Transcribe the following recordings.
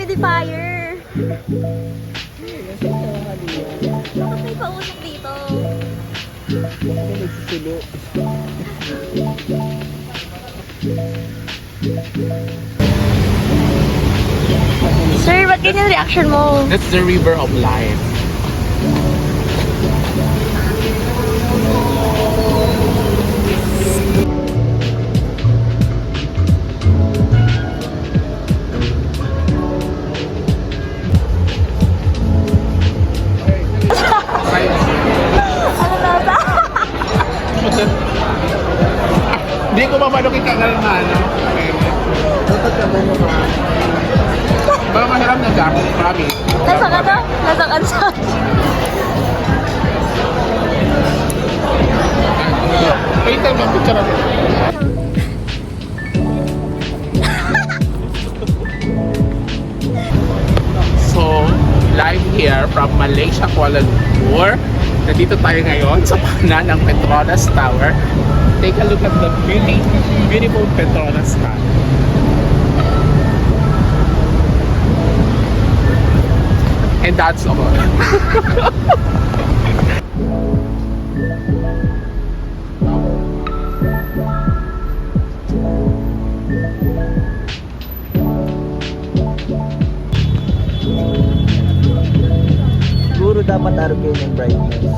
humidifier. Bakit may pausok dito? Ano nagsisulo? Sir, ba't ganyan reaction mo? That's the river of life. Ano nasa? Hindi ko mamalukit ka na ano. Baka mahirap na dyan. Promise. Nasa ka to? Nasa ka sa... Wait lang, picture natin. So, live here from Malaysia, Kuala Lumpur. Nandito tayo ngayon sa pana ng Petronas Tower. Take a look at the beautiful Petronas Tower. And that's all. Siguro dapat RPM yung brightness.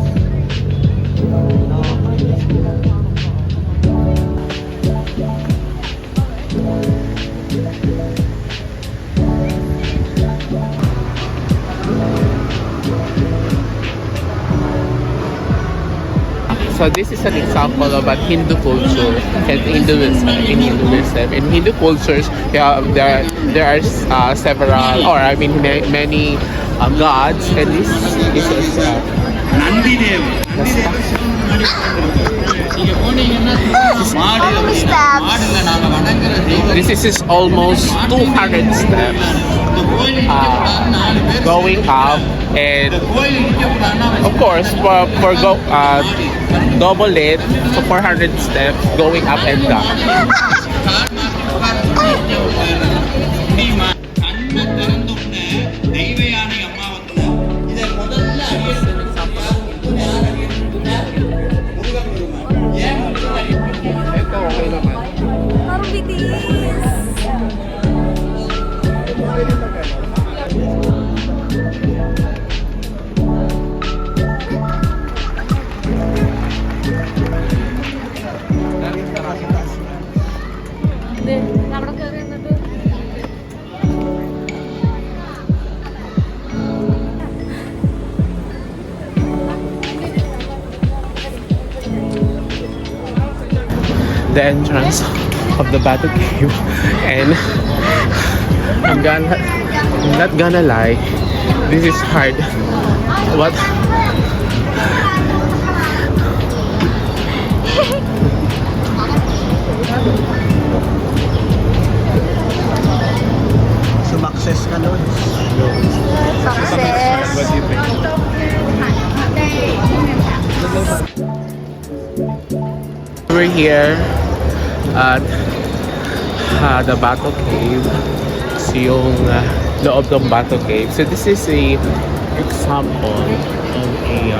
So this is an example of a Hindu culture and Hinduism. In Hindu cultures, there are several, or I mean many gods, and this is this is almost 200 steps going up, and of course for double it, so 400 steps going up and down. Ito okay naman. Parang bitis. Hindi, nakaragarin na doon. The entrance of the Batu Cave, and I'm not gonna lie, this is hard. What? Sumakses ka nun. Success. What do you think? We're here at the Batu Cave. So yung loob ng Batu Cave. So this is a example of a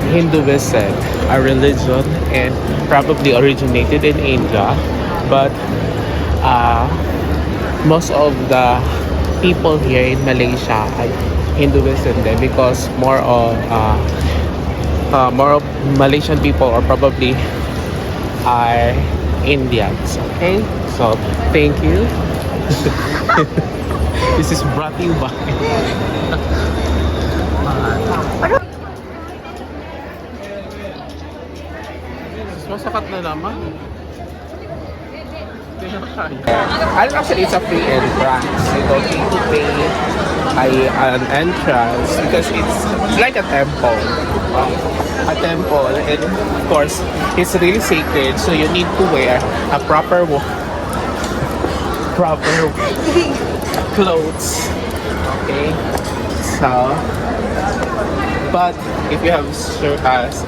Hinduism, a religion, and probably originated in India, but most of the people here in Malaysia are Hinduism then, because more of Malaysian people or probably are Indians. Okay, so thank you. This is brought to you by masakat na naman. Actually, it's a free entrance. You don't need to pay an entrance because it's like a temple. And of course, it's really sacred, so you need to wear a proper clothes. Okay? So, but if you have skirts,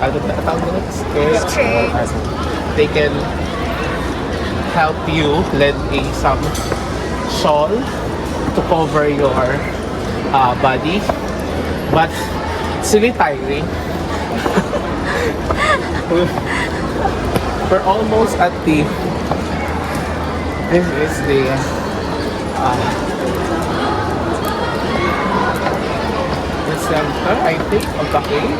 they can help you lend some shawl to cover your body, but it's really tiring. We're almost at this is the center, I think, of the cave.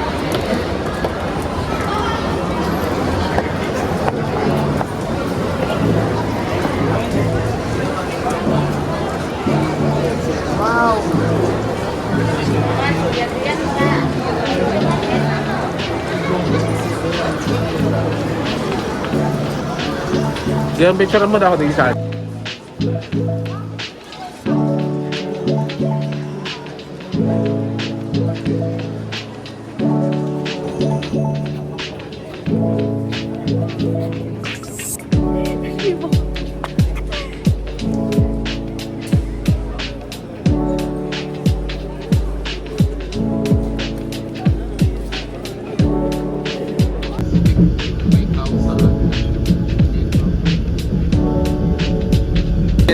Yan, picture mo na ako dito sa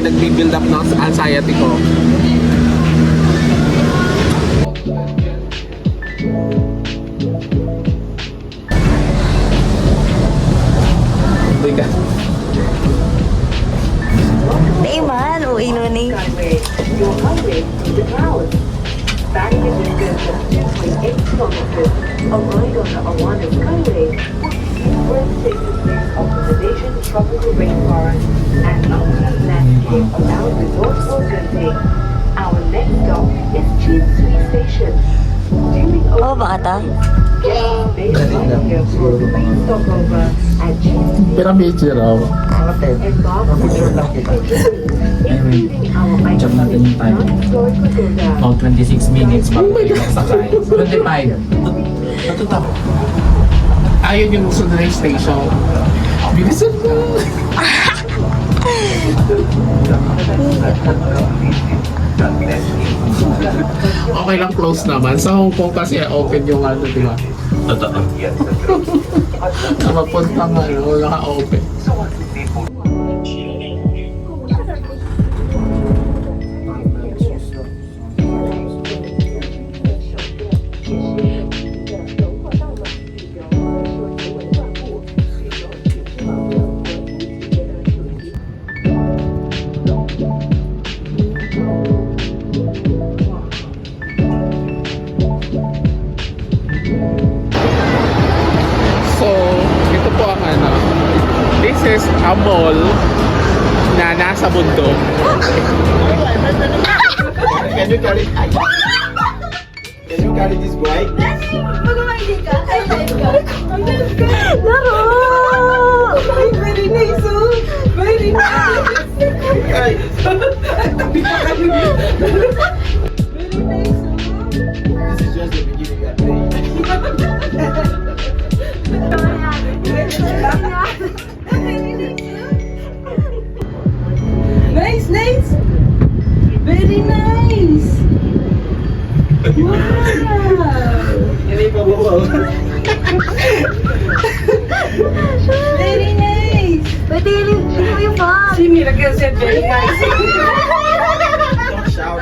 nag-build up ng anxiety ko. Bigat. Naiman, uwi nun eh. Your highway to the clouds. Starting a distance of 2.8 kilometers, a ride on the Awanas Skyway will give you breathtaking views of the nation's tropical rainforest and mountain landscape around resourceful Genting. Our next stop is Chin Sui Station. During Oh, baka ta? Guests may arrive here for the main stopover at Chin Sui Pyramid raw. Embark on including our Jump natin yung time. non-historic pagoda. About 26 minutes bago kayo magsakay. 25. Ayun yung Sunrise Station. Bilisan mo! Okay lang, close naman. Sa Hong Kong kasi open yung ano, di ba? Totoo. Mapunta nga, wala ka open. So, ito po ang ano. This is a mall na nasa bundok. Can you carry? Can you carry this bike? Laro! Very nice, oh! Very nice! Ay, this is just the beginning. I think. Nice, nice! Very nice! Wow! Hindi pa bumaw. Very nice! Pwede yung bag. Si Miracle said very nice. Don't shout.